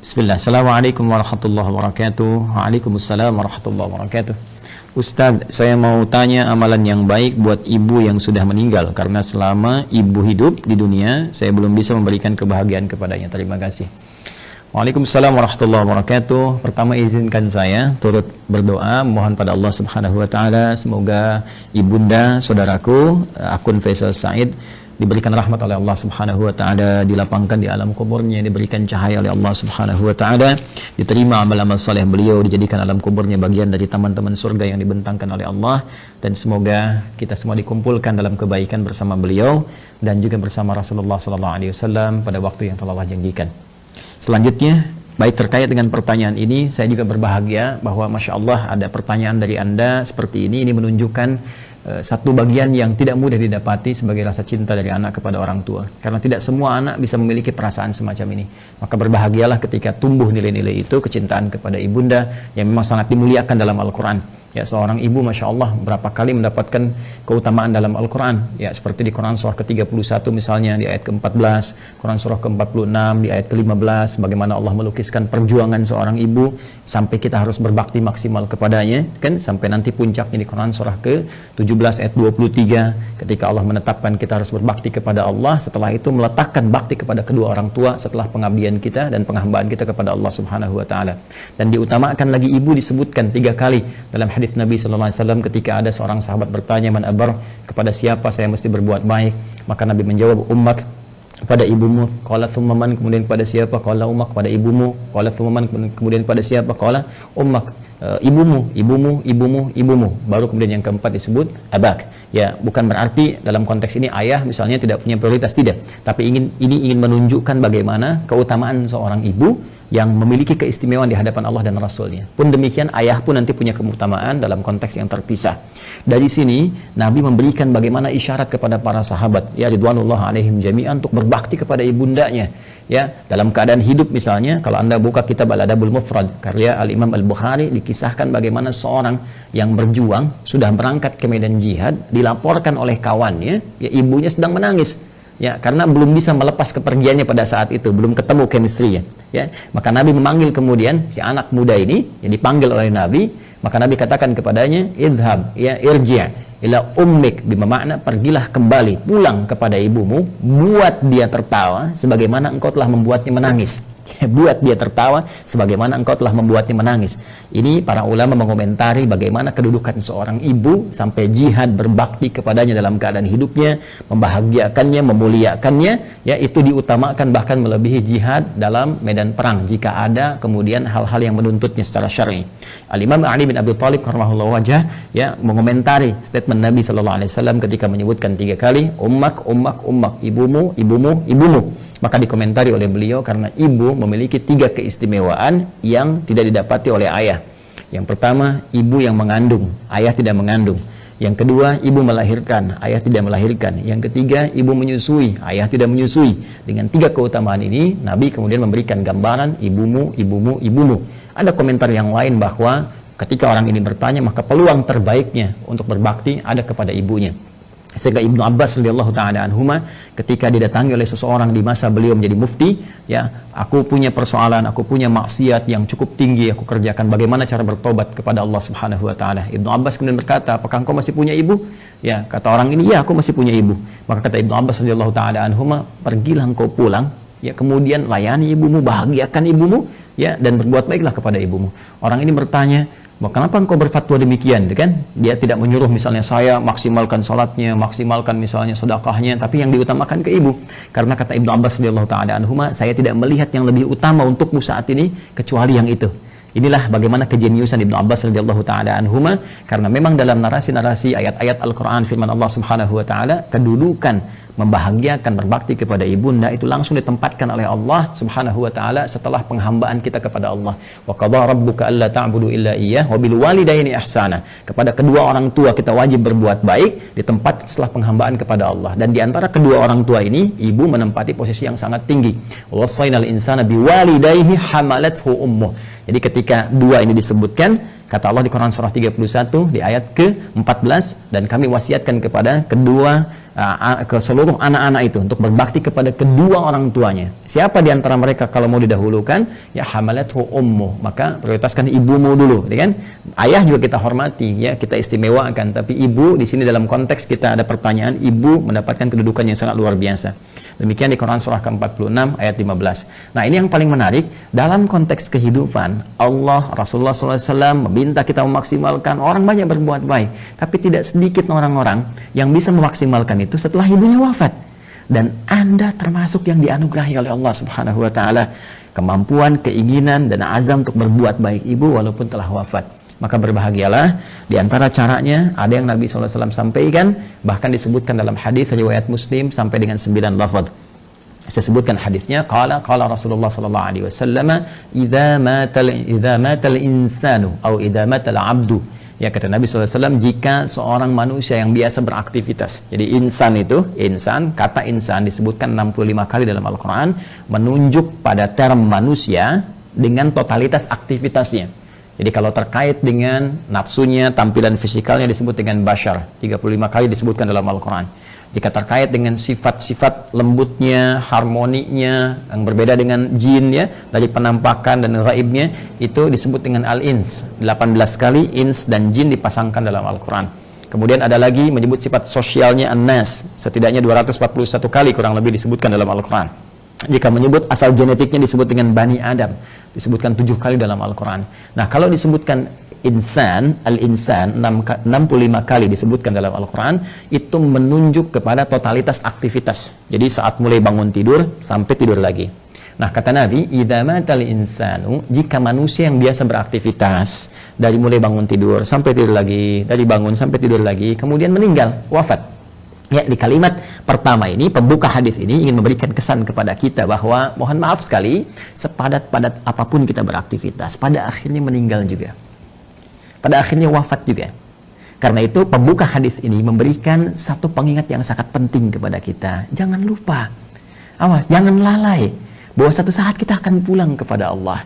Bismillah. Assalamualaikum warahmatullahi wabarakatuh. Waalaikumsalam warahmatullahi wabarakatuh. Ustadz, saya mau tanya amalan yang baik buat ibu yang sudah meninggal, karena selama ibu hidup di dunia saya belum bisa memberikan kebahagiaan kepadanya. Terima kasih. Waalaikumsalam warahmatullahi wabarakatuh. Pertama, izinkan saya turut berdoa mohon pada Allah Subhanahu wa taala semoga ibunda saudaraku akun Faisal Said diberikan rahmat oleh Allah Subhanahu wa taala, dilapangkan di alam kuburnya, diberikan cahaya oleh Allah Subhanahu wa taala, diterima amal-amal saleh beliau, dijadikan alam kuburnya bagian dari taman-taman surga yang dibentangkan oleh Allah, dan semoga kita semua dikumpulkan dalam kebaikan bersama beliau dan juga bersama Rasulullah sallallahu alaihi wasallam pada waktu yang telah Allah janjikan. Selanjutnya, baik terkait dengan pertanyaan ini, saya juga berbahagia bahwa Masya Allah ada pertanyaan dari Anda seperti ini menunjukkan satu bagian yang tidak mudah didapati sebagai rasa cinta dari anak kepada orang tua, karena tidak semua anak bisa memiliki perasaan semacam ini. Maka berbahagialah ketika tumbuh nilai-nilai itu, kecintaan kepada ibunda yang memang sangat dimuliakan dalam Al-Quran. Ya, seorang ibu Masya Allah berapa kali mendapatkan keutamaan dalam Al-Quran, ya, seperti di Quran surah ke-31 misalnya di ayat ke-14, Quran surah ke-46 di ayat ke-15, bagaimana Allah melukiskan perjuangan seorang ibu sampai kita harus berbakti maksimal kepadanya, kan, sampai nanti puncaknya di Quran surah ke-17 ayat 23 ketika Allah menetapkan kita harus berbakti kepada Allah, setelah itu meletakkan bakti kepada kedua orang tua setelah pengabdian kita dan penghambaan kita kepada Allah Subhanahu wa taala. Dan diutamakan lagi ibu disebutkan 3 kali dalam hadis Nabi sallallahu alaihi wasallam ketika ada seorang sahabat bertanya, man abar, kepada siapa saya mesti berbuat baik? Maka Nabi menjawab, ummak, kepada ibumu. Qala thumma man, kemudian kepada siapa? Qala ummak, kepada ibumu. Qala thumma man, kemudian kepada siapa? Qala ummak, ibumu. Baru kemudian yang keempat disebut abak. Ya, bukan berarti dalam konteks ini ayah misalnya tidak punya prioritas, tidak, tapi ini ingin menunjukkan bagaimana keutamaan seorang ibu yang memiliki keistimewaan di hadapan Allah dan Rasulnya. Pun demikian ayah pun nanti punya keutamaan dalam konteks yang terpisah. Dari sini Nabi memberikan bagaimana isyarat kepada para sahabat, ya ridwanullah alaihim jami'an, untuk berbakti kepada ibundanya. Ya, dalam keadaan hidup misalnya, kalau Anda buka kitab Al-Adabul Mufrad karya Al-Imam Al-Bukhari, dikisahkan bagaimana seorang yang berjuang sudah berangkat ke medan jihad, dilaporkan oleh kawannya, ya ibunya sedang menangis. Ya, karena belum bisa melepas kepergiannya pada saat itu, belum ketemu chemistry-nya. Ya, maka Nabi memanggil kemudian si anak muda ini, yang dipanggil oleh Nabi, maka Nabi katakan kepadanya, idhab, ya irji' ila ummik, bermakna pergilah kembali, pulang kepada ibumu, buat dia tertawa sebagaimana engkau telah membuatnya menangis. Buat dia tertawa sebagaimana engkau telah membuatnya menangis. Ini para ulama mengomentari bagaimana kedudukan seorang ibu sampai jihad berbakti kepadanya dalam keadaan hidupnya, membahagiakannya, memuliakannya, ya itu diutamakan bahkan melebihi jihad dalam medan perang jika ada kemudian hal-hal yang menuntutnya secara syar'i. Al-Imam Ali bin Abi Thalib rahimahullah wajah, ya, mengomentari statement Nabi sallallahu alaihi wasallam ketika menyebutkan 3 kali ummak, ibumu. Maka dikomentari oleh beliau, karena ibu memiliki 3 keistimewaan yang tidak didapati oleh ayah. Yang pertama, ibu yang mengandung, ayah tidak mengandung. Yang kedua, ibu melahirkan, ayah tidak melahirkan. Yang ketiga, ibu menyusui, ayah tidak menyusui. Dengan 3 keutamaan ini, Nabi kemudian memberikan gambaran ibumu. Ada komentar yang lain bahwa ketika orang ini bertanya, maka peluang terbaiknya untuk berbakti ada kepada ibunya. Sehingga Ibnu Abbas radhiyallahu taala anhuma ketika didatangi oleh seseorang di masa beliau menjadi mufti, ya, aku punya persoalan, aku punya maksiat yang cukup tinggi aku kerjakan, bagaimana cara bertobat kepada Allah Subhanahu wa taala? Ibnu Abbas kemudian berkata, apakah engkau masih punya ibu? Ya, kata orang ini, ya aku masih punya ibu. Maka kata Ibnu Abbas radhiyallahu taala anhuma, pergilah engkau pulang, ya, kemudian layani ibumu, bahagiakan ibumu, ya, dan berbuat baiklah kepada ibumu. Orang ini bertanya, kenapa engkau berfatwa demikian, kan? Dia tidak menyuruh misalnya saya maksimalkan salatnya, maksimalkan misalnya sedekahnya, tapi yang diutamakan ke ibu. Karena kata Ibnu Abbas radhiyallahu taala anhuma, saya tidak melihat yang lebih utama untukmu saat ini kecuali yang itu. Inilah bagaimana kejeniusan Ibnu Abbas radhiyallahu taala anhuma, karena memang dalam narasi-narasi ayat-ayat Al-Qur'an firman Allah Subhanahu wa taala, kedudukan membahagiakan berbakti kepada ibunda itu langsung ditempatkan oleh Allah Subhanahu wa taala setelah penghambaan kita kepada Allah. Wa qadha rabbuka alla ta'budu illa iyyah wa bil walidaini ihsana. Kepada kedua orang tua kita wajib berbuat baik di tempat setelah penghambaan kepada Allah. Dan di antara kedua orang tua ini, ibu menempati posisi yang sangat tinggi. Wassaynal insana biwalidayhi hamalathu ummuh. Jadi ketika 2 ini disebutkan, Kata Allah di Quran surah 31 di ayat ke-14, dan kami wasiatkan kepada ke seluruh anak-anak itu untuk berbakti kepada kedua orang tuanya. Siapa di antara mereka kalau mau didahulukan? Ya hamalathu ummu, maka prioritaskan ibumu dulu, ya kan? Ayah juga kita hormati, ya, kita istimewakan, tapi ibu di sini dalam konteks kita ada pertanyaan, ibu mendapatkan kedudukan yang sangat luar biasa. Demikian di Quran surah ke-46 ayat 15. Nah, ini yang paling menarik dalam konteks kehidupan. Allah, Rasulullah SAW meminta kita memaksimalkan, orang banyak berbuat baik, tapi tidak sedikit orang-orang yang bisa memaksimalkan itu setelah ibunya wafat. Dan Anda termasuk yang dianugerahi oleh Allah Subhanahu wa taala kemampuan, keinginan dan azam untuk berbuat baik ibu walaupun telah wafat. Maka berbahagialah. Di antara caranya ada yang Nabi SAW sampaikan, bahkan disebutkan dalam hadis riwayat Muslim sampai dengan 9 lafaz. Saya sebutkan hadisnya, qala Rasulullah sallallahu alaihi wasallam, idza matal insanu atau idza matal abdu. Ya, kata Nabi SAW, jika seorang manusia yang biasa beraktivitas. Jadi insan itu, kata insan disebutkan 65 kali dalam Al-Quran, menunjuk pada term manusia dengan totalitas aktivitasnya. Jadi kalau terkait dengan nafsunya, tampilan fisikalnya disebut dengan bashar, 35 kali disebutkan dalam Al-Quran. Jika terkait dengan sifat-sifat lembutnya, harmoninya, yang berbeda dengan jin, ya, dari penampakan dan gaibnya, itu disebut dengan al-ins. 18 kali ins dan jin dipasangkan dalam Al-Quran. Kemudian ada lagi menyebut sifat sosialnya an-nas, setidaknya 241 kali kurang lebih disebutkan dalam Al-Quran. Jika menyebut asal genetiknya disebut dengan Bani Adam, disebutkan 7 kali dalam Al-Quran. Nah, kalau disebutkan insan, al-insan 65 kali disebutkan dalam Al-Quran, itu menunjuk kepada totalitas aktivitas. Jadi saat mulai bangun tidur sampai tidur lagi. Nah, kata Nabi, idza matal insanu, jika manusia yang biasa beraktivitas dari mulai bangun tidur sampai tidur lagi, dari bangun sampai tidur lagi, kemudian meninggal, wafat. Ya, di kalimat pertama ini, pembuka hadis ini ingin memberikan kesan kepada kita bahwa mohon maaf sekali, sepadat-padat apapun kita beraktivitas, pada akhirnya meninggal juga. Pada akhirnya wafat juga. Karena itu pembuka hadis ini memberikan satu pengingat yang sangat penting kepada kita. Jangan lupa, awas, jangan lalai bahwa satu saat kita akan pulang kepada Allah.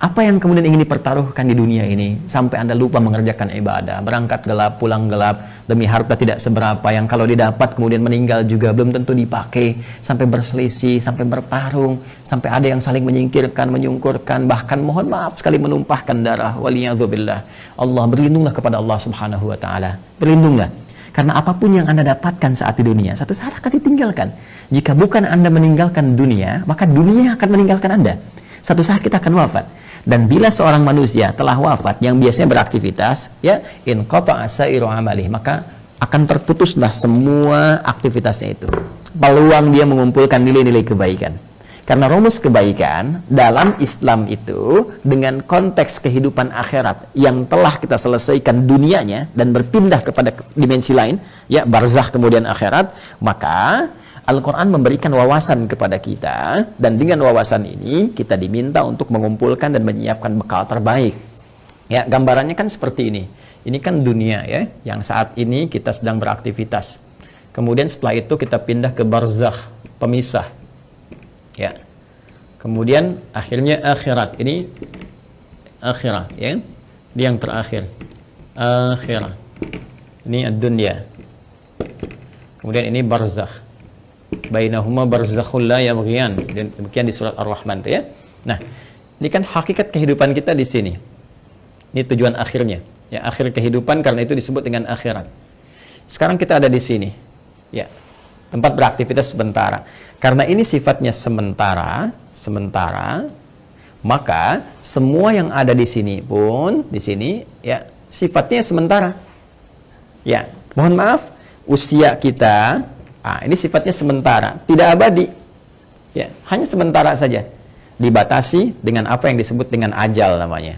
Apa yang kemudian ingin dipertaruhkan di dunia ini sampai Anda lupa mengerjakan ibadah, berangkat gelap, pulang gelap, demi harta tidak seberapa yang kalau didapat kemudian meninggal juga belum tentu dipakai, sampai berselisih, sampai bertarung, sampai ada yang saling menyingkirkan, menyungkurkan, bahkan mohon maaf sekali menumpahkan darah. Waliyadzubillah. Allah, berlindunglah kepada Allah Subhanahu wa taala. Berlindunglah. Karena apapun yang Anda dapatkan saat di dunia, satu saat akan ditinggalkan. Jika bukan Anda meninggalkan dunia, maka dunia akan meninggalkan Anda. Satu saat kita akan wafat. Dan bila seorang manusia telah wafat yang biasanya beraktivitas, ya, in qata'a sa'iru amalih, maka akan terputuslah semua aktivitasnya itu. Peluang dia mengumpulkan nilai-nilai kebaikan. Karena rumus kebaikan dalam Islam itu dengan konteks kehidupan akhirat yang telah kita selesaikan dunianya dan berpindah kepada dimensi lain, ya, barzakh kemudian akhirat, maka Al-Quran memberikan wawasan kepada kita, dan dengan wawasan ini kita diminta untuk mengumpulkan dan menyiapkan bekal terbaik. Ya, gambarannya kan seperti ini. Ini kan dunia, ya, yang saat ini kita sedang beraktivitas. Kemudian setelah itu kita pindah ke barzakh, pemisah. Ya. Kemudian akhirnya akhirat. Ini akhirat, ya. Ini yang terakhir. Akhirat. Ini ad-dunya. Kemudian ini barzakh. Bainahuma barzakhul la yabghiyan. Demikian di surat Ar-Rahman, ya. Nah, ini kan hakikat kehidupan kita di sini. Ini tujuan akhirnya. Ya, akhir kehidupan, karena itu disebut dengan akhirat. Sekarang kita ada di sini. Ya. Tempat beraktivitas sementara. Karena ini sifatnya sementara, maka semua yang ada di sini pun di sini, ya, sifatnya sementara. Ya, mohon maaf, usia kita ini sifatnya sementara, tidak abadi. Ya, hanya sementara saja. Dibatasi dengan apa yang disebut dengan ajal namanya.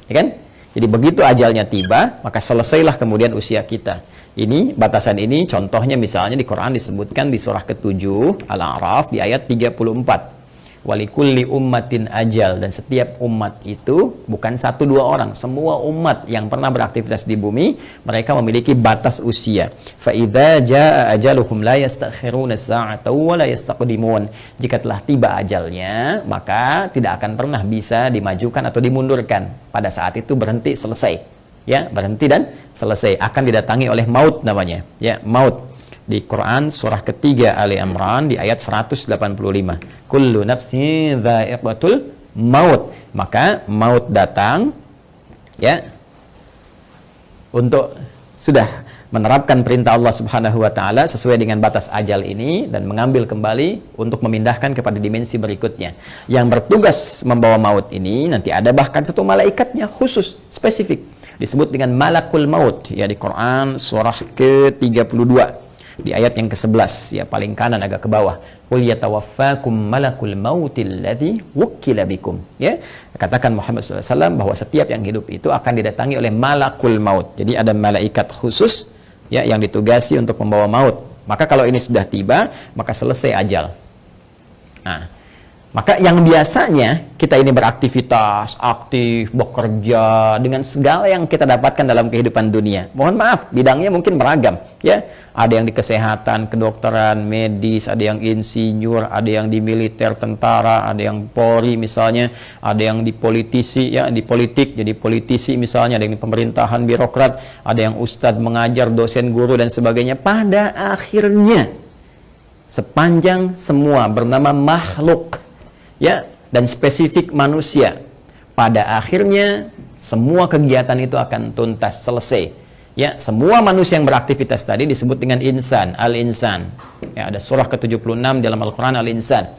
Ya kan? Jadi begitu ajalnya tiba, maka selesailah kemudian usia kita. Ini, batasan ini contohnya misalnya di Quran disebutkan di surah ke-7 Al-A'raf di ayat 34. walikulli ummatin ajal, dan setiap umat itu bukan 1-2 orang, semua umat yang pernah beraktivitas di bumi mereka memiliki batas usia. Fa idza jaa ajaluhum la yastakhiruna sa'atan wa la yastaqdimun. Jika telah tiba ajalnya, maka tidak akan pernah bisa dimajukan atau dimundurkan. Pada saat itu berhenti, selesai. Ya, berhenti dan selesai. Akan didatangi oleh maut namanya. Ya, maut. Di Quran surah ketiga Ali Imran di ayat 185. Kullu nafsin dha'iqatul maut. Maka maut datang ya untuk sudah menerapkan perintah Allah Subhanahu wa taala sesuai dengan batas ajal ini dan mengambil kembali untuk memindahkan kepada dimensi berikutnya. Yang bertugas membawa maut ini nanti ada bahkan satu malaikatnya khusus spesifik disebut dengan malakul maut ya di Quran surah ke-32. Di ayat yang ke-11 ya paling kanan agak ke bawah, qul yatawaffakum malakul mautil ladzi wukkila bikum, ya katakan Muhammad SAW bahwa setiap yang hidup itu akan didatangi oleh malakul maut. Jadi ada malaikat khusus ya yang ditugasi untuk membawa maut. Maka kalau ini sudah tiba maka selesai ajal. Nah, maka yang biasanya kita ini beraktivitas, aktif, bekerja dengan segala yang kita dapatkan dalam kehidupan dunia. Mohon maaf, bidangnya mungkin beragam, ya. Ada yang di kesehatan, kedokteran, medis, ada yang insinyur, ada yang di militer, tentara, ada yang Polri misalnya, ada yang di politisi, ya, di politik, jadi politisi misalnya, ada yang di pemerintahan, birokrat, ada yang ustadz mengajar, dosen, guru dan sebagainya. Pada akhirnya sepanjang semua bernama makhluk ya dan spesifik manusia, pada akhirnya semua kegiatan itu akan tuntas, selesai. Ya, semua manusia yang beraktivitas tadi disebut dengan insan, al-insan. Ya, ada surah ke-76 dalam Al-Qur'an al-insan.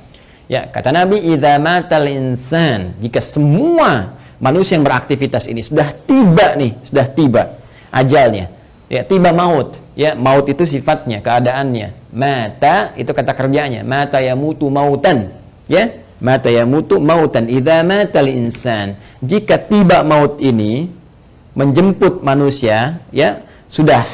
Ya, kata Nabi, idza matal insan, jika semua manusia yang beraktivitas ini sudah tiba nih, sudah tiba ajalnya. Ya, tiba maut. Ya, maut itu sifatnya, keadaannya. Mata itu kata kerjanya, mata yamutu mautan. Ya, mata yamutu mautan. Idza matal insan, jika tiba maut ini menjemput manusia, ya sudah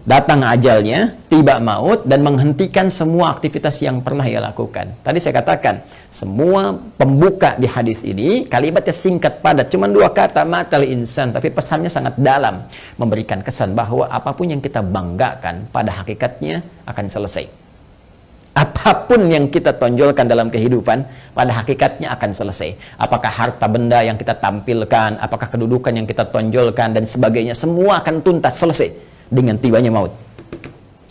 datang ajalnya, tiba maut dan menghentikan semua aktivitas yang pernah ia lakukan. Tadi saya katakan semua pembuka di hadis ini kalimatnya singkat padat, cuma 2 kata matal insan, tapi pesannya sangat dalam, memberikan kesan bahwa apapun yang kita banggakan pada hakikatnya akan selesai. Apapun yang kita tonjolkan dalam kehidupan pada hakikatnya akan selesai. Apakah harta benda yang kita tampilkan, apakah kedudukan yang kita tonjolkan dan sebagainya, semua akan tuntas, selesai dengan tibanya maut.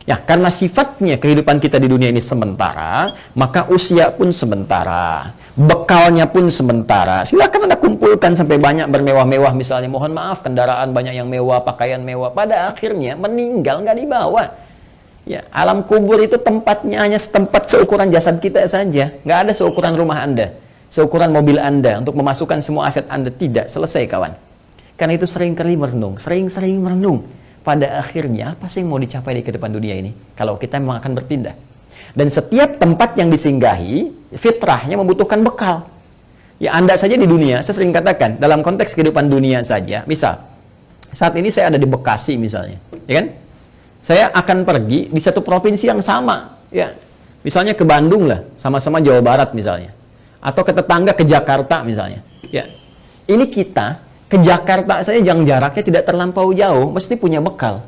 Ya, karena sifatnya kehidupan kita di dunia ini sementara, maka usia pun sementara, bekalnya pun sementara. Silakan Anda kumpulkan sampai banyak bermewah-mewah misalnya, mohon maaf kendaraan banyak yang mewah, pakaian mewah, pada akhirnya meninggal nggak dibawa. Ya, alam kubur itu tempatnya hanya setempat seukuran jasad kita saja. Nggak ada seukuran rumah Anda, seukuran mobil Anda untuk memasukkan semua aset Anda. Tidak, selesai kawan. Karena itu sering-kali merenung, sering-sering merenung. Pada akhirnya, apa sih yang mau dicapai di kehidupan dunia ini? Kalau kita memang akan berpindah. Dan setiap tempat yang disinggahi, fitrahnya membutuhkan bekal. Ya, Anda saja di dunia, saya sering katakan, dalam konteks kehidupan dunia saja, misal, saat ini saya ada di Bekasi misalnya, ya kan? Saya akan pergi di satu provinsi yang sama, ya. Misalnya ke Bandung lah, sama-sama Jawa Barat misalnya. Atau ke tetangga ke Jakarta misalnya. Ya. Ini kita ke Jakarta saja yang jaraknya tidak terlampau jauh, mesti punya bekal.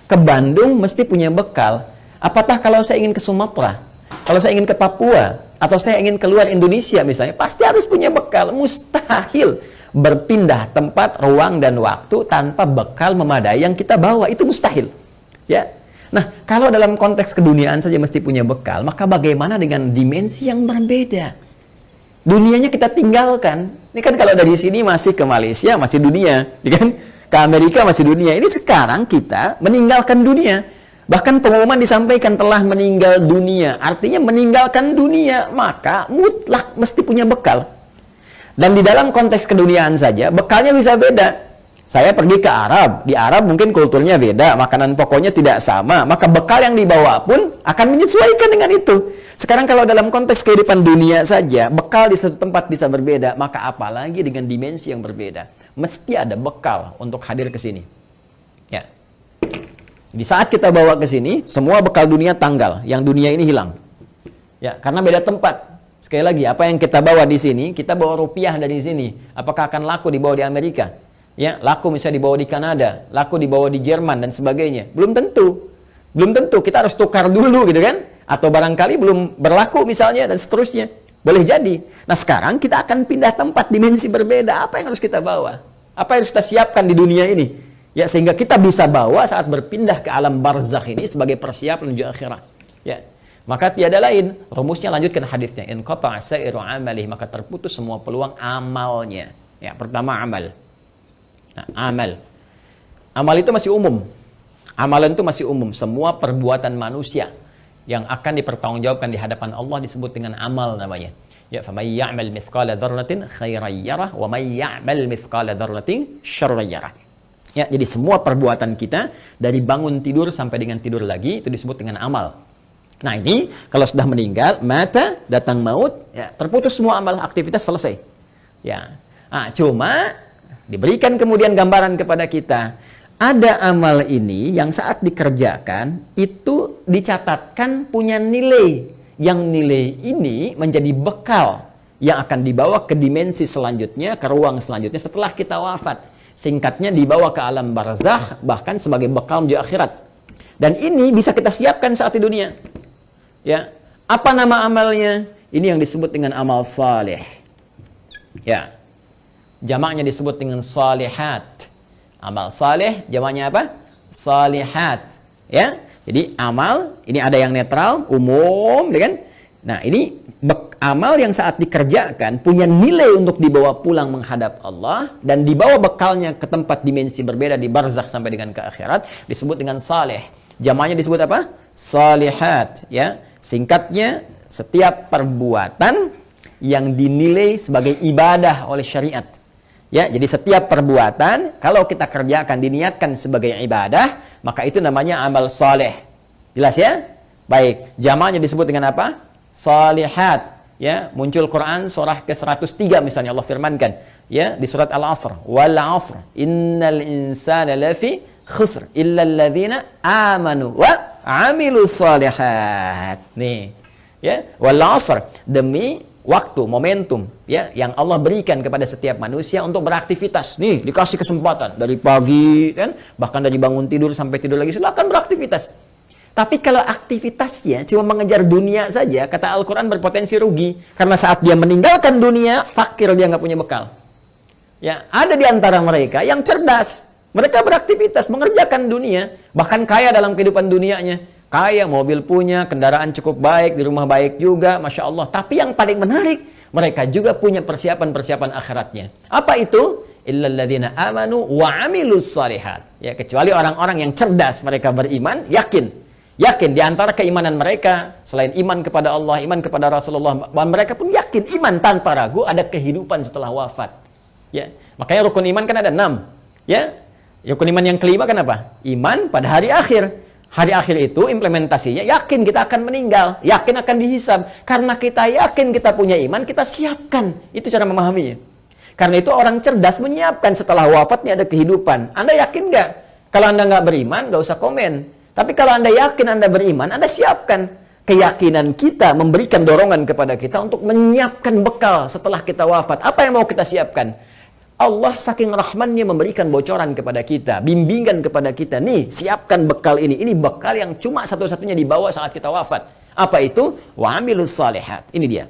Ke Bandung mesti punya bekal. Apatah kalau saya ingin ke Sumatera, kalau saya ingin ke Papua, atau saya ingin keluar Indonesia misalnya, pasti harus punya bekal. Mustahil berpindah tempat, ruang, dan waktu tanpa bekal memadai yang kita bawa. Itu mustahil. Ya, nah kalau dalam konteks keduniaan saja mesti punya bekal, maka bagaimana dengan dimensi yang berbeda? Dunianya kita tinggalkan. Ini kan kalau dari sini masih ke Malaysia masih dunia, ya kan? Ke Amerika masih dunia. Ini sekarang kita meninggalkan dunia. Bahkan pengumuman disampaikan telah meninggal dunia. Artinya meninggalkan dunia, maka mutlak mesti punya bekal. Dan di dalam konteks keduniaan saja bekalnya bisa beda. Saya pergi ke Arab, di Arab mungkin kulturnya beda, makanan pokoknya tidak sama, maka bekal yang dibawa pun akan menyesuaikan dengan itu. Sekarang kalau dalam konteks kehidupan dunia saja, bekal di satu tempat bisa berbeda, maka apalagi dengan dimensi yang berbeda. Mesti ada bekal untuk hadir ke sini. Ya. Di saat kita bawa ke sini, semua bekal dunia tanggal, yang dunia ini hilang. Ya, karena beda tempat. Sekali lagi, apa yang kita bawa di sini, kita bawa rupiah dari sini. Apakah akan laku dibawa di Amerika? Ya, laku misalnya dibawa di Kanada, laku dibawa di Jerman dan sebagainya. Belum tentu. Belum tentu. Kita harus tukar dulu gitu kan? Atau barangkali belum berlaku misalnya dan seterusnya. Boleh jadi. Nah, sekarang kita akan pindah tempat, dimensi berbeda. Apa yang harus kita bawa? Apa yang harus kita siapkan di dunia ini? Ya, sehingga kita bisa bawa saat berpindah ke alam barzakh ini sebagai persiapan menuju akhirat. Ya. Maka tiada lain, rumusnya lanjutkan hadisnya. In qata'a sa'iru amalih, maka terputus semua peluang amalnya. Ya, pertama amal. Nah, amal. Amal itu masih umum. Amalan itu masih umum. Semua perbuatan manusia yang akan dipertanggungjawabkan di hadapan Allah disebut dengan amal namanya. Ya, faman ya'mal mithqala dzarratin khairan yarah wa man ya'mal mithqala dzarratin syarran yarah. Ya, jadi semua perbuatan kita dari bangun tidur sampai dengan tidur lagi itu disebut dengan amal. Nah, ini kalau sudah meninggal, mata, datang maut, ya, terputus semua amal, aktivitas selesai. Ya. Nah, cuma diberikan kemudian gambaran kepada kita, ada amal ini yang saat dikerjakan itu dicatatkan punya nilai. Yang nilai ini menjadi bekal yang akan dibawa ke dimensi selanjutnya, ke ruang selanjutnya setelah kita wafat. Singkatnya dibawa ke alam barzakh, bahkan sebagai bekal menuju akhirat. Dan ini bisa kita siapkan saat di dunia. Ya, apa nama amalnya? Ini yang disebut dengan amal saleh. Ya, jamaknya disebut dengan salihat. Amal saleh, jamaknya apa? Salihat. Ya, jadi amal ini ada yang netral, umum, kan? Nah, ini amal yang saat dikerjakan punya nilai untuk dibawa pulang menghadap Allah dan dibawa bekalnya ke tempat dimensi berbeda di barzakh sampai dengan ke akhirat disebut dengan saleh. Jamaknya disebut apa? Salihat. Ya. Singkatnya, setiap perbuatan yang dinilai sebagai ibadah oleh syariat. Ya, jadi setiap perbuatan kalau kita kerjakan diniatkan sebagai ibadah, maka itu namanya amal saleh. Jelas ya? Baik, jamaknya disebut dengan apa? Salihat. Ya, muncul Quran surah ke-103 misalnya Allah firmankan, ya, di surat Al-Asr, wal 'asr innal insana lafi khusr illa alladzina amanu wa amilus shalihat. Nih, ya, wal 'asr, demi waktu, momentum, ya, yang Allah berikan kepada setiap manusia untuk beraktivitas. Nih, dikasih kesempatan dari pagi kan, bahkan dari bangun tidur sampai tidur lagi silakan beraktivitas. Tapi kalau aktivitasnya cuma mengejar dunia saja, kata Al-Quran berpotensi rugi. Karena saat dia meninggalkan dunia, fakir, dia nggak punya bekal. Ya, ada di antara mereka yang cerdas. Mereka beraktivitas, mengerjakan dunia. Bahkan kaya dalam kehidupan dunianya. Kaya, mobil punya, kendaraan cukup baik, di rumah baik juga, Masya Allah. Tapi yang paling menarik, mereka juga punya persiapan-persiapan akhiratnya. Apa itu? Illalladzina amanu wa amilus shalihat. Ya, kecuali orang-orang yang cerdas, mereka beriman, yakin di antara keimanan mereka selain iman kepada Allah, iman kepada Rasulullah, mereka pun yakin iman tanpa ragu ada kehidupan setelah wafat. Ya, makanya rukun iman kan ada 6. Ya, rukun iman yang kelima kan apa? Iman pada hari akhir. Hari akhir itu implementasinya yakin kita akan meninggal, yakin akan dihisab. Karena kita yakin kita punya iman, kita siapkan. Itu cara memahaminya. Karena itu orang cerdas menyiapkan setelah wafatnya ada kehidupan. Anda yakin nggak? Kalau Anda nggak beriman, nggak usah komen. Tapi kalau Anda yakin Anda beriman, Anda siapkan. Keyakinan kita memberikan dorongan kepada kita untuk menyiapkan bekal setelah kita wafat. Apa yang mau kita siapkan? Allah saking rahmannya memberikan bocoran kepada kita, bimbingan kepada kita. Nih, siapkan bekal ini. Ini bekal yang cuma satu-satunya dibawa saat kita wafat. Apa itu? Wa amilus shalihat. Ini dia.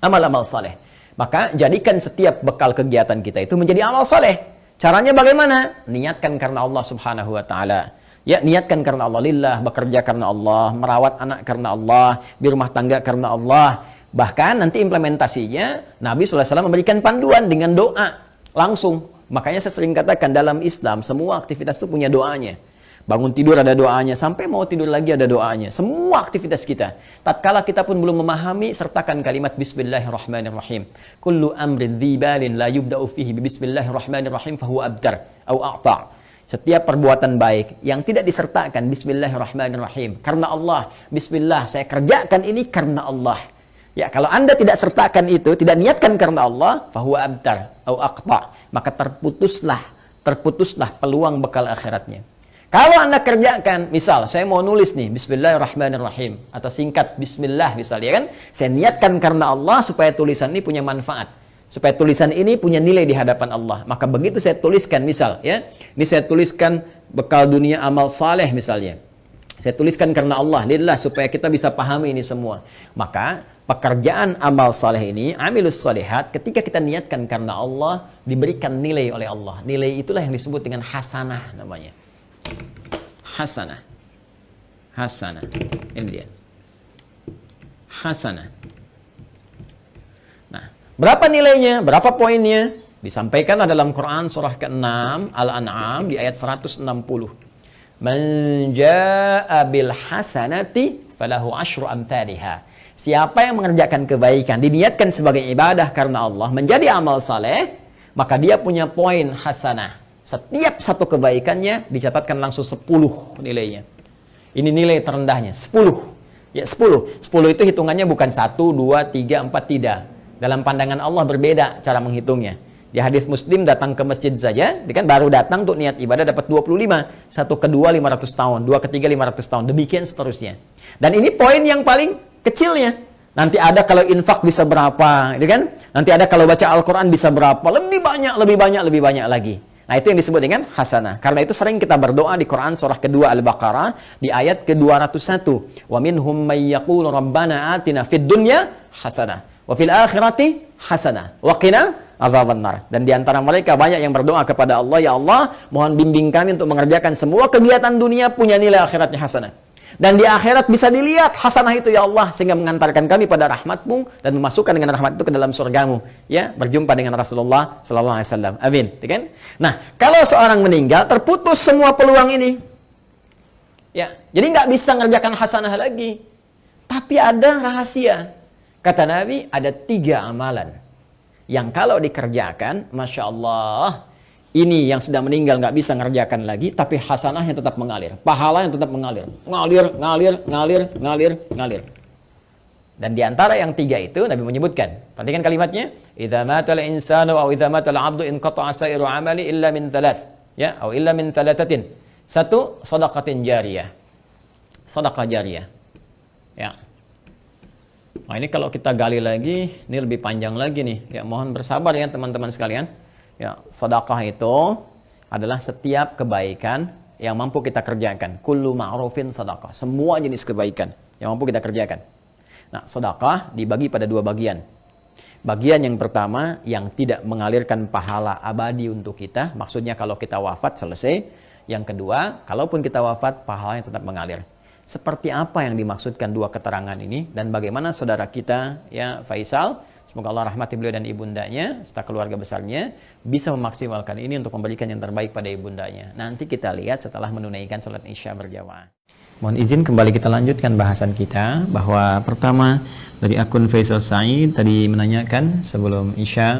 Amal-amal saleh. Maka jadikan setiap bekal kegiatan kita itu menjadi amal saleh. Caranya bagaimana? Niatkan karena Allah Subhanahu wa taala. Ya, niatkan karena Allah lillah, bekerja karena Allah, merawat anak karena Allah, di rumah tangga karena Allah. Bahkan nanti implementasinya Nabi SAW memberikan panduan dengan doa langsung. Makanya saya sering katakan dalam Islam semua aktivitas itu punya doanya. Bangun tidur ada doanya, sampai mau tidur lagi ada doanya. Semua aktivitas kita. Tatkala kita pun belum memahami, sertakan kalimat Bismillahirrahmanirrahim. Kullu amrin dzibalin la yubda'u fihi Bismillahirrahmanirrahim fahuwa abtar au a'ta'. Setiap perbuatan baik yang tidak disertakan Bismillahirrahmanirrahim, karena Allah, Bismillah, saya kerjakan ini karena Allah. Ya, kalau Anda tidak sertakan itu, tidak niatkan karena Allah, fahuwa abtar au aqta, maka terputuslah peluang bekal akhiratnya. Kalau Anda kerjakan, misal saya mau nulis nih Bismillahirrahmanirrahim atau singkat Bismillah misalnya kan, saya niatkan karena Allah supaya tulisan ini punya manfaat, supaya tulisan ini punya nilai di hadapan Allah. Maka begitu saya tuliskan, misal ya, ini saya tuliskan bekal dunia amal saleh misalnya. Saya tuliskan karena Allah, lillah, supaya kita bisa pahami ini semua. Maka pekerjaan amal saleh ini, amilus salihat, ketika kita niatkan karena Allah, diberikan nilai oleh Allah. Nilai itulah yang disebut dengan hasanah namanya. Hasanah. Hasanah. Ini dia. Hasanah. Nah, berapa nilainya? Berapa poinnya? Disampaikan dalam Quran surah ke-6 Al-An'am di ayat 160. Man jaa'a bil hasanati falahu asyru amthaliha. Siapa yang mengerjakan kebaikan, diniatkan sebagai ibadah karena Allah, menjadi amal saleh, maka dia punya poin hasanah. Setiap satu kebaikannya dicatatkan langsung 10 nilainya. Ini nilai terendahnya, 10. Ya, 10. 10 itu hitungannya bukan 1, 2, 3, 4, tidak. Dalam pandangan Allah berbeda cara menghitungnya. Di hadis Muslim, datang ke masjid saja, kan baru datang untuk niat ibadah dapat 25. Satu kedua 500 tahun, dua ketiga 500 tahun, demikian seterusnya. Dan ini poin yang paling kecilnya. Nanti ada kalau infak bisa berapa, gitu kan? Nanti ada kalau baca Al-Quran bisa berapa, lebih banyak, lebih banyak, lebih banyak lagi. Nah, itu yang disebut dengan hasanah. Karena itu sering kita berdoa di Quran surah kedua Al-Baqarah di ayat ke-201. Wa minhum may yaqulu rabbana atina fid dunya hasanah wa fil akhirati hasanah wa qina adzabannar. Dan di antara mereka banyak yang berdoa kepada Allah, ya Allah, mohon bimbing kami untuk mengerjakan semua kegiatan dunia punya nilai akhiratnya hasanah. Dan di akhirat bisa dilihat hasanah itu, ya Allah, sehingga mengantarkan kami pada rahmat-Mu dan memasukkan dengan rahmat itu ke dalam surga-Mu, ya, berjumpa dengan Rasulullah sallallahu alaihi wasallam. Amin, kan? Nah, kalau seorang meninggal terputus semua peluang ini. Ya, jadi nggak bisa mengerjakan hasanah lagi. Tapi ada rahasia. Kata Nabi, ada 3 amalan yang kalau dikerjakan, Masya Allah, ini yang sudah meninggal nggak bisa ngerjakan lagi, tapi hasanahnya tetap mengalir, pahalanya tetap mengalir, ngalir. Dan diantara yang 3 itu Nabi menyebutkan, perhatikan kalimatnya, idza matal insanu aw idza matal abdu inqata'a sa'iru amali illa min thalath, ya, atau illa min thalathatin. 1, shadaqatin jariyah, sedekah jariyah, ya. Nah, ini kalau kita gali lagi, ini lebih panjang lagi nih, ya, mohon bersabar ya teman-teman sekalian. Ya, sedekah itu adalah setiap kebaikan yang mampu kita kerjakan. Kullu ma'rufin sedekah. Semua jenis kebaikan yang mampu kita kerjakan. Nah, sedekah dibagi pada 2 bagian. Bagian yang pertama yang tidak mengalirkan pahala abadi untuk kita. Maksudnya kalau kita wafat selesai. Yang kedua, kalaupun kita wafat, pahalanya tetap mengalir. Seperti apa yang dimaksudkan 2 keterangan ini dan bagaimana saudara kita, ya, Faisal, semoga Allah rahmati beliau dan ibundanya serta keluarga besarnya bisa memaksimalkan ini untuk memberikan yang terbaik pada ibundanya. Nanti kita lihat setelah menunaikan salat Isya berjamaah. Mohon izin kembali kita lanjutkan bahasan kita, bahwa pertama dari akun Faisal Said tadi menanyakan sebelum Isya,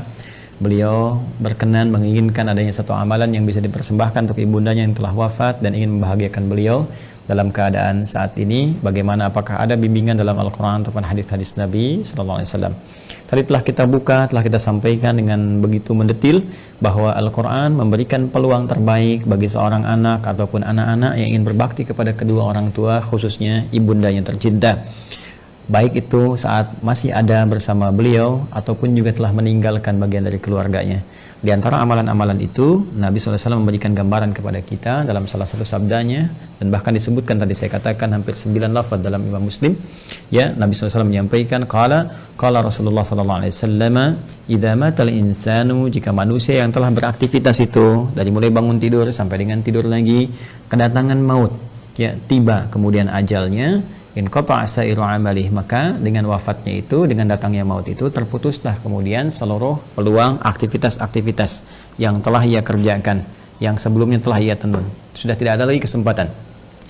beliau berkenan menginginkan adanya satu amalan yang bisa dipersembahkan untuk ibundanya yang telah wafat dan ingin membahagiakan beliau dalam keadaan saat ini. Bagaimana, apakah ada bimbingan dalam Al-Quran ataupun hadis-hadis Nabi Sallallahu Alaihi Wasallam? Tadi telah kita buka, telah kita sampaikan dengan begitu mendetil bahwa Al-Quran memberikan peluang terbaik bagi seorang anak ataupun anak-anak yang ingin berbakti kepada kedua orang tua, khususnya ibundanya tercinta. Baik itu saat masih ada bersama beliau ataupun juga telah meninggalkan bagian dari keluarganya. Di antara amalan-amalan itu, Nabi SAW memberikan gambaran kepada kita dalam salah satu sabdanya, dan bahkan disebutkan tadi saya katakan hampir 9 lafaz dalam Imam Muslim. Ya, Nabi SAW menyampaikan, qala Rasulullah SAW, idza matal insanu, jika manusia yang telah beraktivitas itu dari mulai bangun tidur sampai dengan tidur lagi, kedatangan maut, ya, tiba kemudian ajalnya, in qata'a sa'iru amalih, maka dengan wafatnya itu, dengan datangnya maut itu, terputuslah kemudian seluruh peluang aktivitas-aktivitas yang telah ia kerjakan, yang sebelumnya telah ia tenun. Sudah tidak ada lagi kesempatan.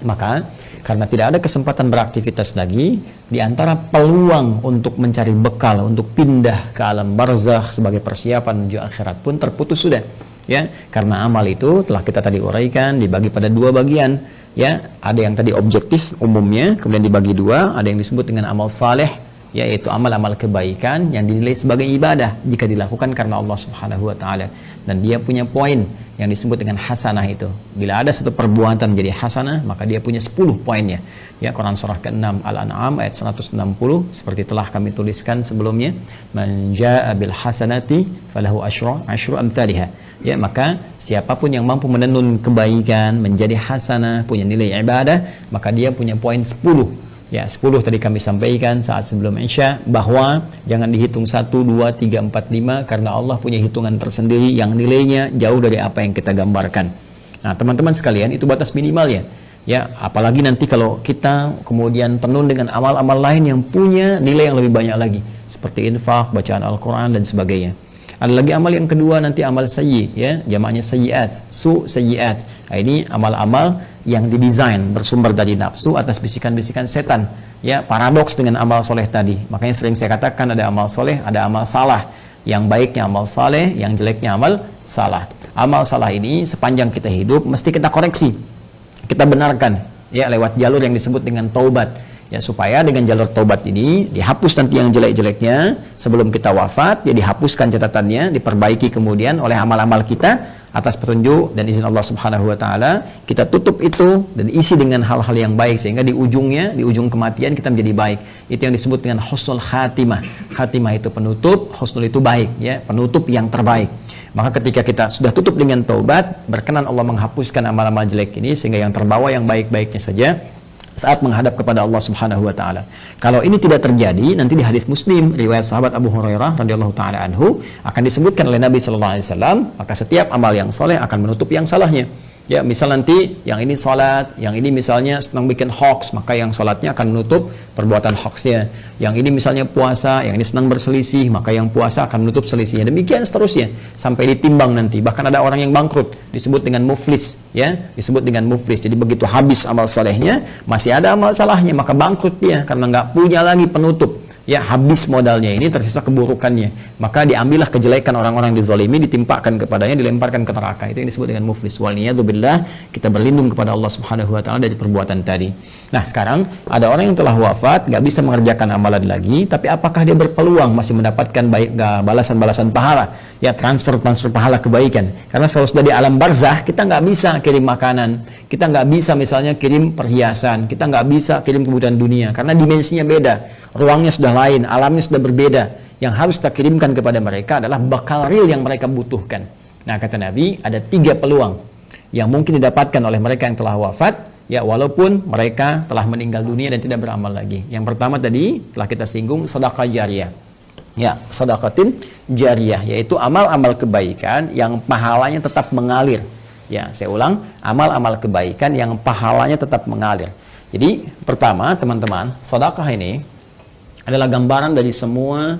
Maka karena tidak ada kesempatan beraktivitas lagi, di antara peluang untuk mencari bekal untuk pindah ke alam barzakh sebagai persiapan menuju akhirat pun terputus sudah. Ya, karena amal itu telah kita tadi uraikan dibagi pada 2 bagian. Ya, ada yang tadi objektif umumnya, kemudian dibagi 2, ada yang disebut dengan amal saleh, yaitu amal-amal kebaikan yang dinilai sebagai ibadah jika dilakukan karena Allah Subhanahu wa taala. Dan dia punya poin yang disebut dengan hasanah itu. Bila ada satu perbuatan menjadi hasanah, maka dia punya 10 poinnya. Ya, Quran surah ke-6 Al-An'am ayat 160 seperti telah kami tuliskan sebelumnya, man jaa'a bil hasanati falahu asyru amsalihha. Ya, maka siapapun yang mampu menenun kebaikan menjadi hasanah, punya nilai ibadah, maka dia punya poin 10. Ya, 10 tadi kami sampaikan saat sebelum Isya, bahwa jangan dihitung 1, 2, 3, 4, 5 karena Allah punya hitungan tersendiri yang nilainya jauh dari apa yang kita gambarkan. Nah, teman-teman sekalian, itu batas minimalnya. Ya, apalagi nanti kalau kita kemudian tenun dengan amal-amal lain yang punya nilai yang lebih banyak lagi, seperti infak, bacaan Al-Quran dan sebagainya. Ada lagi amal yang kedua nanti amal sayyi, ya, jamaknya sayyiat, sayyiat. Nah, ini amal-amal yang didesain bersumber dari nafsu atas bisikan-bisikan setan. Ya, paradoks dengan amal soleh tadi. Makanya sering saya katakan ada amal soleh, ada amal salah. Yang baiknya amal saleh, yang jeleknya amal salah. Amal salah ini sepanjang kita hidup mesti kita koreksi, kita benarkan, ya, lewat jalur yang disebut dengan taubat. Ya, supaya dengan jalur taubat ini dihapus nanti yang jelek-jeleknya sebelum kita wafat, ya dihapuskan catatannya, diperbaiki kemudian oleh amal-amal kita atas petunjuk dan izin Allah Subhanahu wa taala. Kita tutup itu dan isi dengan hal-hal yang baik sehingga di ujungnya, di ujung kematian kita menjadi baik. Itu yang disebut dengan husnul khatimah. Khatimah itu penutup, husnul itu baik, ya, penutup yang terbaik. Maka ketika kita sudah tutup dengan taubat, berkenan Allah menghapuskan amal-amal jelek ini sehingga yang terbawa yang baik-baiknya saja saat menghadap kepada Allah Subhanahu wa taala. Kalau ini tidak terjadi, nanti di hadis Muslim riwayat sahabat Abu Hurairah radhiyallahu taala anhu akan disebutkan oleh Nabi sallallahu alaihi wasallam, maka setiap amal yang soleh akan menutup yang salahnya. Ya, misal nanti yang ini salat, yang ini misalnya senang bikin hoax, maka yang salatnya akan menutup perbuatan hoaxnya. Yang ini misalnya puasa, yang ini senang berselisih, maka yang puasa akan menutup selisihnya. Demikian seterusnya sampai ditimbang nanti. Bahkan ada orang yang bangkrut disebut dengan muflis, ya, disebut dengan muflis. Jadi begitu habis amal salehnya, masih ada amal salahnya, maka bangkrut dia karena nggak punya lagi penutup. Ya, habis modalnya ini, tersisa keburukannya, maka diambillah kejelekan orang-orang dizalimi, ditimpakan kepadanya, dilemparkan ke neraka. Itu yang disebut dengan muflis. Waliyadzubillah, kita berlindung kepada Allah Subhanahu wa taala dari perbuatan tadi. Nah, sekarang ada orang yang telah wafat, nggak bisa mengerjakan amalan lagi, tapi apakah dia berpeluang masih mendapatkan baik balasan-balasan pahala, ya, transfer pahala kebaikan? Karena kalau sudah di alam barzah, kita nggak bisa kirim makanan, kita nggak bisa misalnya kirim perhiasan, kita nggak bisa kirim kebutuhan dunia, karena dimensinya beda, ruangnya sudah lain, alamnya sudah berbeda. Yang harus kita kirimkan kepada mereka adalah bekal real yang mereka butuhkan. Nah, kata Nabi, ada 3 peluang yang mungkin didapatkan oleh mereka yang telah wafat, ya, walaupun mereka telah meninggal dunia dan tidak beramal lagi. Yang pertama tadi telah kita singgung, sedekah jariyah. Ya, sedekatin jariyah, yaitu amal-amal kebaikan yang pahalanya tetap mengalir. Ya, saya ulang, amal-amal kebaikan yang pahalanya tetap mengalir. Jadi, pertama, teman-teman, sedekah ini adalah gambaran dari semua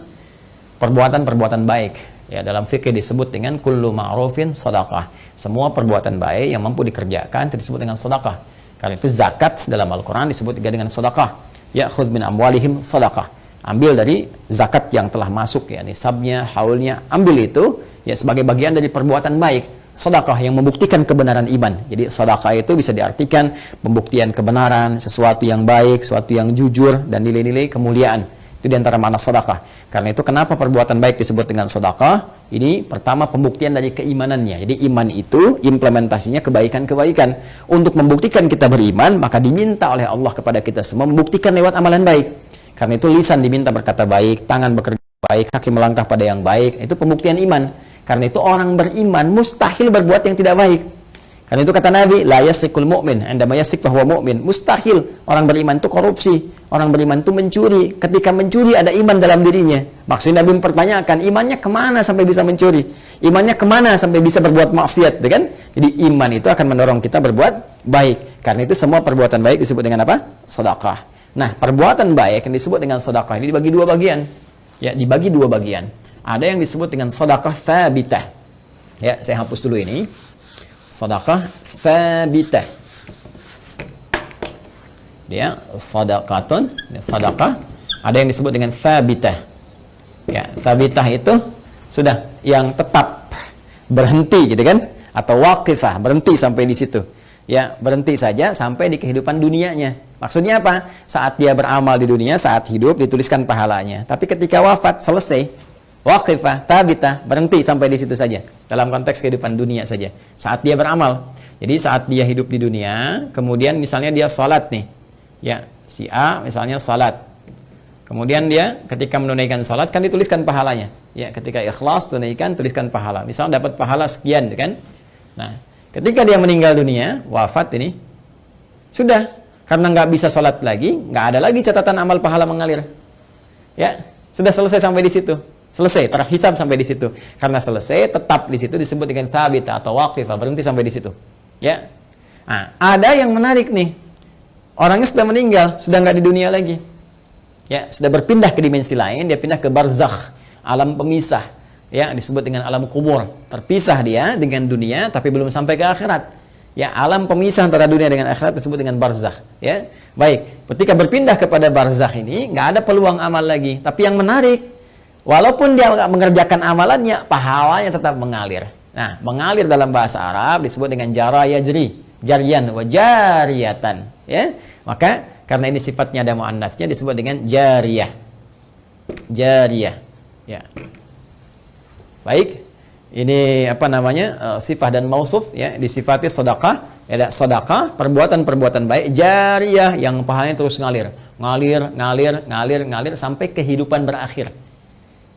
perbuatan-perbuatan baik. Ya, dalam fikih disebut dengan kullu ma'rufin sedekah. Semua perbuatan baik yang mampu dikerjakan itu disebut dengan sedekah. Karena itu zakat dalam Al-Quran disebut juga dengan sedekah. Ya, khudz min amwalihim sedekah. Ambil dari zakat yang telah masuk, ya, nisabnya, haulnya, ambil itu, ya, sebagai bagian dari perbuatan baik. Sedekah yang membuktikan kebenaran iman. Jadi sedekah itu bisa diartikan pembuktian kebenaran, sesuatu yang baik, sesuatu yang jujur, dan nilai-nilai kemuliaan. Itu diantara makna sedekah. Karena itu kenapa perbuatan baik disebut dengan sedekah? Ini pertama pembuktian dari keimanannya. Jadi iman itu implementasinya kebaikan-kebaikan. Untuk membuktikan kita beriman, maka diminta oleh Allah kepada kita semua membuktikan lewat amalan baik. Karena itu lisan diminta berkata baik, tangan bekerja baik, kaki melangkah pada yang baik. Itu pembuktian iman. Karena itu orang beriman mustahil berbuat yang tidak baik. Karena itu kata Nabi, la yasikul mu'min, indama yasik fahuwa mu'min. Mustahil orang beriman itu korupsi, orang beriman itu mencuri. Ketika mencuri ada iman dalam dirinya. Maksudnya Nabi mempertanyakan, imannya kemana sampai bisa mencuri? Imannya kemana sampai bisa berbuat maksiat, kan? Jadi iman itu akan mendorong kita berbuat baik. Karena itu semua perbuatan baik disebut dengan apa? Sedekah. Nah, perbuatan baik yang disebut dengan sedekah ini dibagi 2 bagian. Ya, dibagi 2 bagian. Ada yang disebut dengan sedekah tsabitah. Ya, saya hapus dulu ini. Sedekah tsabitah. Dia sedekatun, sedekah. Ada yang disebut dengan tsabitah. Ya, tsabitah itu sudah yang tetap, berhenti gitu kan? Atau waqifah, berhenti sampai di situ. Ya, berhenti saja sampai di kehidupan dunianya. Maksudnya apa? Saat dia beramal di dunia, saat hidup dituliskan pahalanya. Tapi ketika wafat selesai, waqifah, tabitah, berhenti sampai di situ saja. Dalam konteks kehidupan dunia saja. Saat dia beramal. Jadi saat dia hidup di dunia, kemudian misalnya dia salat nih. Ya, si A misalnya salat. Kemudian dia ketika menunaikan salat kan dituliskan pahalanya. Ya, ketika ikhlas tunaikan tuliskan pahala. Misal dapat pahala sekian, kan? Nah, ketika dia meninggal dunia, wafat ini, sudah, karena nggak bisa salat lagi, nggak ada lagi catatan amal pahala mengalir. Ya, sudah selesai sampai di situ. Selesai, terhisab sampai di situ. Karena selesai, tetap di situ disebut dengan thabit atau waqifah, berhenti sampai di situ. Ya. Nah, ada yang menarik nih. Orangnya sudah meninggal, sudah nggak di dunia lagi. Ya, sudah berpindah ke dimensi lain, dia pindah ke barzakh, alam pemisah. Ya, disebut dengan alam kubur. Terpisah dia dengan dunia tapi belum sampai ke akhirat. Ya, alam pemisah antara dunia dengan akhirat disebut dengan barzakh. Ya. Baik, ketika berpindah kepada barzakh ini nggak ada peluang amal lagi. Tapi yang menarik, walaupun dia nggak mengerjakan amalannya, pahalanya tetap mengalir. Nah, mengalir dalam bahasa Arab disebut dengan jara yajri, jarian wa jariyatan. Ya, maka karena ini sifatnya ada muannats-nya disebut dengan jariyah. Jariyah. Ya. Baik. Ini apa namanya? Sifat dan mausuf ya, disifati sedekah, ada sedekah, perbuatan-perbuatan baik jariyah yang pahalanya terus ngalir. Ngalir sampai kehidupan berakhir.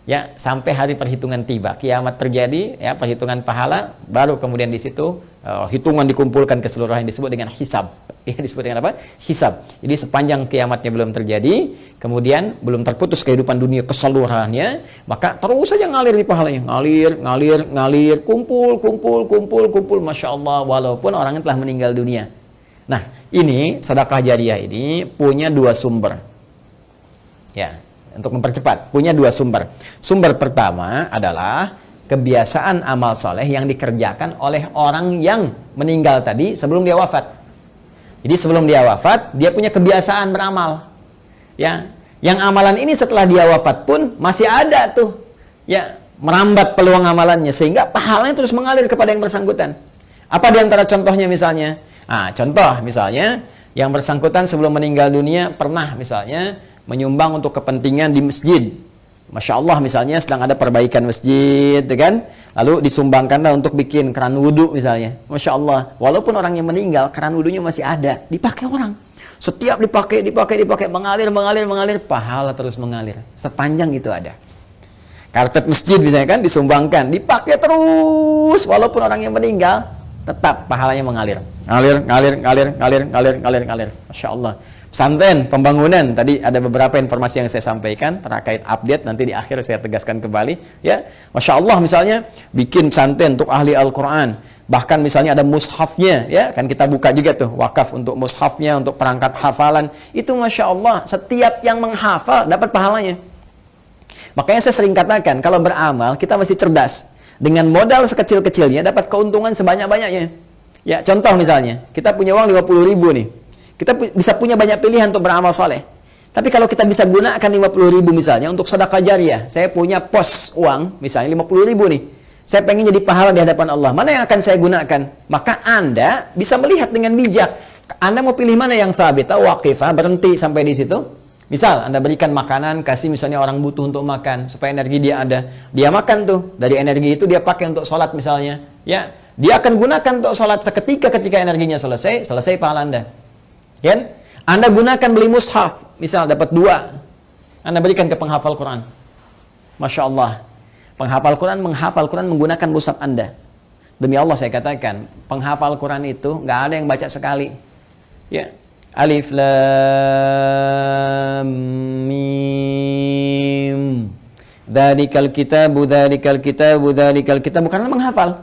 Ya, sampai hari perhitungan tiba, kiamat terjadi, ya, perhitungan pahala, baru kemudian di situ hitungan dikumpulkan keseluruhan yang disebut dengan hisab. Ya, disebut dengan apa? Hisab. Jadi sepanjang kiamatnya belum terjadi, kemudian belum terputus kehidupan dunia keseluruhannya, maka terus saja ngalir di pahalanya, ngalir, kumpul, masya Allah, walaupun orangnya telah meninggal dunia. Nah, ini sedekah jariyah ini punya dua sumber. Ya. Untuk mempercepat, punya dua sumber. Sumber pertama adalah kebiasaan amal soleh yang dikerjakan oleh orang yang meninggal tadi sebelum dia wafat. Jadi sebelum dia wafat, dia punya kebiasaan beramal. Ya, yang amalan ini setelah dia wafat pun masih ada tuh. Ya, merambat peluang amalannya sehingga pahalanya terus mengalir kepada yang bersangkutan. Apa di antara contohnya misalnya? Contoh misalnya yang bersangkutan sebelum meninggal dunia pernah misalnya menyumbang untuk kepentingan di masjid. Masya Allah misalnya sedang ada perbaikan masjid, kan? Lalu disumbangkanlah untuk bikin keran wudhu misalnya. Masya Allah, walaupun orang yang meninggal, keran wudhunya masih ada, dipakai orang. Setiap dipakai, mengalir, pahala terus mengalir. Sepanjang itu ada. Karpet masjid misalnya kan disumbangkan, dipakai terus, walaupun orang yang meninggal, tetap pahalanya mengalir. Ngalir. Masya Allah. Pesantren, pembangunan, tadi ada beberapa informasi yang saya sampaikan terkait update, nanti di akhir saya tegaskan kembali. Ya, Masya Allah misalnya bikin pesantren untuk ahli Al-Quran, bahkan misalnya ada mushafnya, ya kan kita buka juga tuh wakaf untuk mushafnya, untuk perangkat hafalan, itu Masya Allah setiap yang menghafal dapat pahalanya. Makanya saya sering katakan kalau beramal kita masih cerdas, dengan modal sekecil-kecilnya dapat keuntungan sebanyak-banyaknya. Ya, contoh misalnya kita punya uang 50.000 nih. Kita bisa punya banyak pilihan untuk beramal saleh. Tapi kalau kita bisa gunakan 50.000 misalnya untuk sedekah jariyah. Saya punya pos uang misalnya 50.000 nih. Saya pengen jadi pahala di hadapan Allah. Mana yang akan saya gunakan? Maka Anda bisa melihat dengan bijak. Anda mau pilih mana yang thabit, waqifah, berhenti sampai di situ. Misal Anda berikan makanan, kasih misalnya orang butuh untuk makan supaya energi dia ada. Dia makan tuh. Dari energi itu dia pakai untuk sholat misalnya. Ya, dia akan gunakan untuk sholat seketika ketika energinya selesai pahala Anda. Kan? Anda gunakan beli mushaf, misal dapat 2, Anda berikan ke penghafal Quran. Masya Allah, penghafal Quran menghafal Quran menggunakan mushaf Anda. Demi Allah saya katakan, penghafal Quran itu nggak ada yang baca sekali. Ya, Alif Lam Mim, Dzalikal kitabu, bukan menghafal.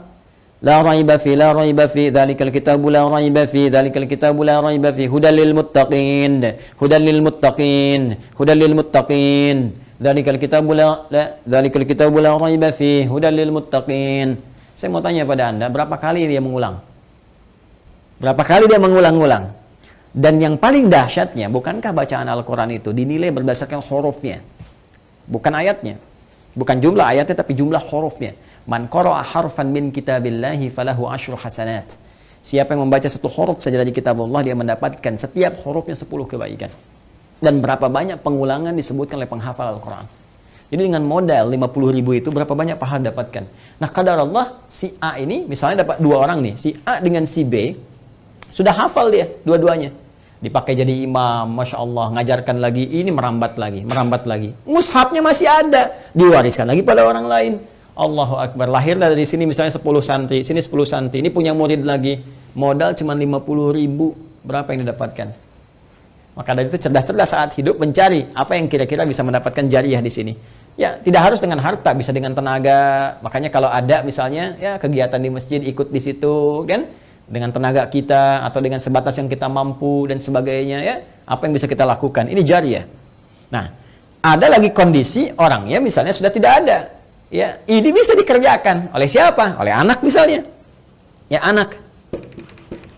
La raiba fi, dzalikal kitabu la raiba fi, hudal lil muttaqin, dzalikal kitabu la raiba fi, hudal lil muttaqin. Saya mau tanya pada Anda, berapa kali dia mengulang? Berapa kali dia mengulang-ulang? Dan yang paling dahsyatnya, bukankah bacaan Al-Quran itu dinilai berdasarkan hurufnya? Bukan ayatnya. Bukan jumlah ayatnya, tapi jumlah hurufnya. Man qara'a harfan min kitabillahi falahu asyru hasanat. Siapa yang membaca satu huruf saja dari kitab Allah, dia mendapatkan setiap hurufnya 10 kebaikan. Dan berapa banyak pengulangan disebutkan oleh penghafal Al-Quran. Jadi dengan modal 50.000 itu berapa banyak pahala dapatkan. Nah, kadar Allah, si A ini misalnya dapat 2 orang nih, si A dengan si B sudah hafal dia dua-duanya. Dipakai jadi imam, Masya Allah, ngajarkan lagi, ini merambat lagi. Mushafnya masih ada, diwariskan lagi pada orang lain. Allahu Akbar, lahir dari sini misalnya 10 santri, sini 10 santri, ini punya murid lagi, modal cuma 50.000, berapa yang didapatkan? Maka dari itu cerdas-cerdas saat hidup mencari apa yang kira-kira bisa mendapatkan jariah di sini. Ya, tidak harus dengan harta, bisa dengan tenaga. Makanya kalau ada misalnya ya kegiatan di masjid, ikut di situ kan, dengan tenaga kita atau dengan sebatas yang kita mampu dan sebagainya ya, apa yang bisa kita lakukan? Ini jariah. Nah, ada lagi kondisi orangnya misalnya sudah tidak ada. Ya, ini bisa dikerjakan oleh siapa? Oleh anak misalnya. Ya, anak.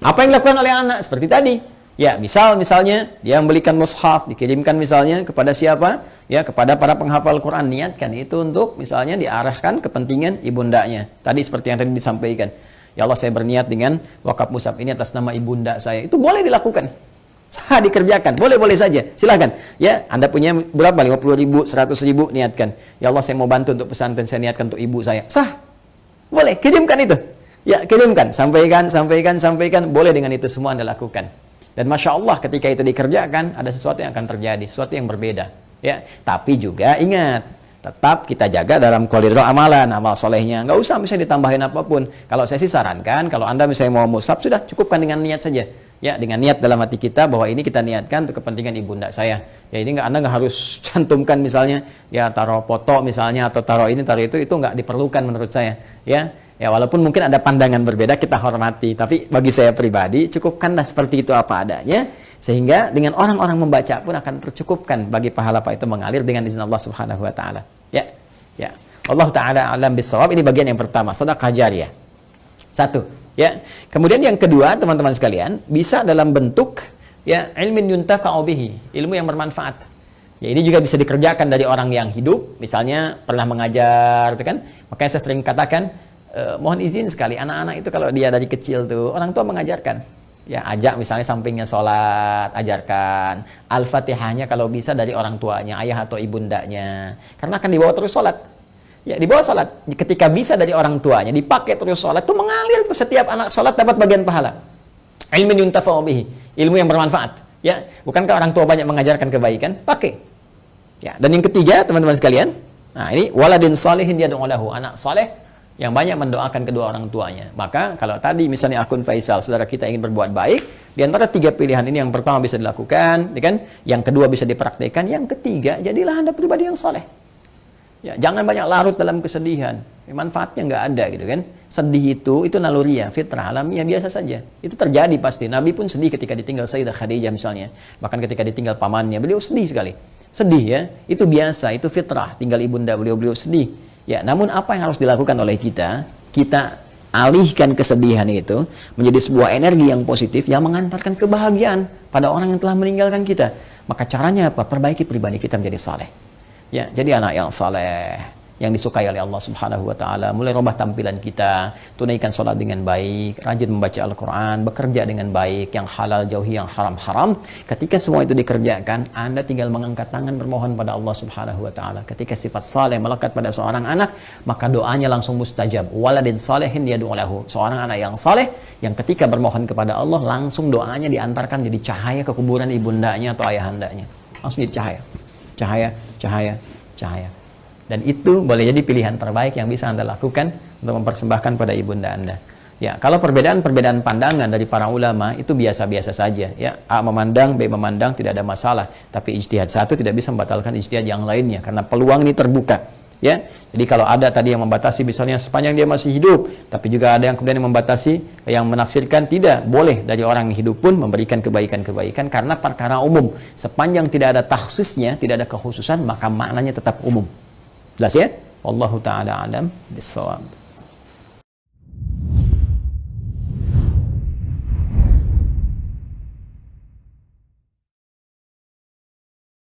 Apa yang dilakukan oleh anak? Seperti tadi. Ya, misalnya dia membelikan mushaf, dikirimkan misalnya kepada siapa? Ya, kepada para penghafal Quran. Niatkan itu untuk misalnya diarahkan kepentingan ibundanya. Tadi seperti yang tadi disampaikan. Ya Allah, saya berniat dengan wakaf mushaf ini atas nama ibunda saya. Itu boleh dilakukan. Sah dikerjakan, boleh-boleh saja, silahkan. Ya, Anda punya berapa? 50.000, 100.000, niatkan. Ya Allah, saya mau bantu untuk pesantren, saya niatkan untuk ibu saya. Sah, boleh, kirimkan itu. Ya, kirimkan, sampaikan, boleh dengan itu semua Anda lakukan. Dan Masya Allah, ketika itu dikerjakan, ada sesuatu yang akan terjadi, sesuatu yang berbeda. Ya, tapi juga ingat, tetap kita jaga dalam koridor amalan, amal solehnya. Nggak usah misalnya ditambahin apapun. Kalau saya sih sarankan, kalau Anda misalnya mau mushaf, sudah cukupkan dengan niat saja. Ya, dengan niat dalam hati kita bahwa ini kita niatkan untuk kepentingan ibunda saya. Ya, ini Anda nggak harus cantumkan misalnya, ya taruh foto misalnya atau taruh ini taruh itu nggak diperlukan menurut saya. Ya, walaupun mungkin ada pandangan berbeda, kita hormati. Tapi bagi saya pribadi cukupkanlah seperti itu apa adanya, sehingga dengan orang-orang membaca pun akan tercukupkan bagi pahala apa itu mengalir dengan izin Allah Subhanahu Wa Taala. Ya. Allah Taala alam bisawab. Ini bagian yang pertama, sedekah jariyah. Satu. Ya, kemudian yang kedua teman-teman sekalian, bisa dalam bentuk ya ilmin yuntafa'u bihi, ilmu yang bermanfaat. Ya, ini juga bisa dikerjakan dari orang yang hidup, misalnya pernah mengajar, gitu kan? Makanya saya sering katakan, mohon izin sekali anak-anak itu kalau dia dari kecil tuh orang tua mengajarkan. Ya, ajak misalnya sampingnya sholat, ajarkan. Al-Fatihahnya kalau bisa dari orang tuanya, ayah atau ibundanya. Karena akan dibawa terus sholat. Ya, di bawah sholat, ketika bisa dari orang tuanya, dipakai terus sholat, itu mengalir, setiap anak sholat dapat bagian pahala. Ilmin yuntafa'u bihi, ilmu yang bermanfaat. Ya, bukankah orang tua banyak mengajarkan kebaikan? Pakai. Ya, dan yang ketiga, teman-teman sekalian, nah ini waladin salihin yad'u lahu, anak saleh yang banyak mendoakan kedua orang tuanya. Maka kalau tadi misalnya akun Faisal, saudara kita ingin berbuat baik, di antara 3 pilihan ini yang pertama bisa dilakukan, ya kan? Yang kedua bisa dipraktikkan, yang ketiga jadilah Anda pribadi yang saleh. Ya, jangan banyak larut dalam kesedihan. Manfaatnya nggak ada gitu kan. Sedih itu naluriah, fitrah, alamiah biasa saja. Itu terjadi pasti. Nabi pun sedih ketika ditinggal Sayyidah Khadijah misalnya. Bahkan ketika ditinggal pamannya, beliau sedih sekali. Sedih ya, itu biasa, itu fitrah. Tinggal ibunda beliau sedih. Ya, namun apa yang harus dilakukan oleh kita? Kita alihkan kesedihan itu menjadi sebuah energi yang positif yang mengantarkan kebahagiaan pada orang yang telah meninggalkan kita. Maka caranya apa? Perbaiki pribadi kita menjadi saleh. Ya, jadi anak yang saleh, yang disukai oleh Allah Subhanahu Wa Taala. Mulai rubah tampilan kita, tunaikan sholat dengan baik, rajin membaca Al-Quran, bekerja dengan baik, yang halal jauhi yang haram-haram. Ketika semua itu dikerjakan, Anda tinggal mengangkat tangan bermohon pada Allah Subhanahu Wa Taala. Ketika sifat saleh melekat pada seorang anak, maka doanya langsung mustajab. Waladin salehin yad'u lahu. Seorang anak yang saleh, yang ketika bermohon kepada Allah, langsung doanya diantarkan jadi cahaya ke kuburan ibundanya atau ayahandanya. Langsung jadi cahaya. Dan itu boleh jadi pilihan terbaik yang bisa Anda lakukan untuk mempersembahkan pada ibunda Anda. Ya, kalau perbedaan pandangan dari para ulama itu biasa-biasa saja. Ya, A memandang, B memandang, tidak ada masalah. Tapi ijtihad satu tidak bisa membatalkan ijtihad yang lainnya karena peluang ini terbuka. Ya, jadi kalau ada tadi yang membatasi misalnya sepanjang dia masih hidup, tapi juga ada yang kemudian yang membatasi, yang menafsirkan tidak boleh dari orang yang hidup pun memberikan kebaikan-kebaikan karena perkara umum. Sepanjang tidak ada takhsisnya, tidak ada kekhususan, maka maknanya tetap umum. Jelas ya? Wallahu ta'ala alam bissawab.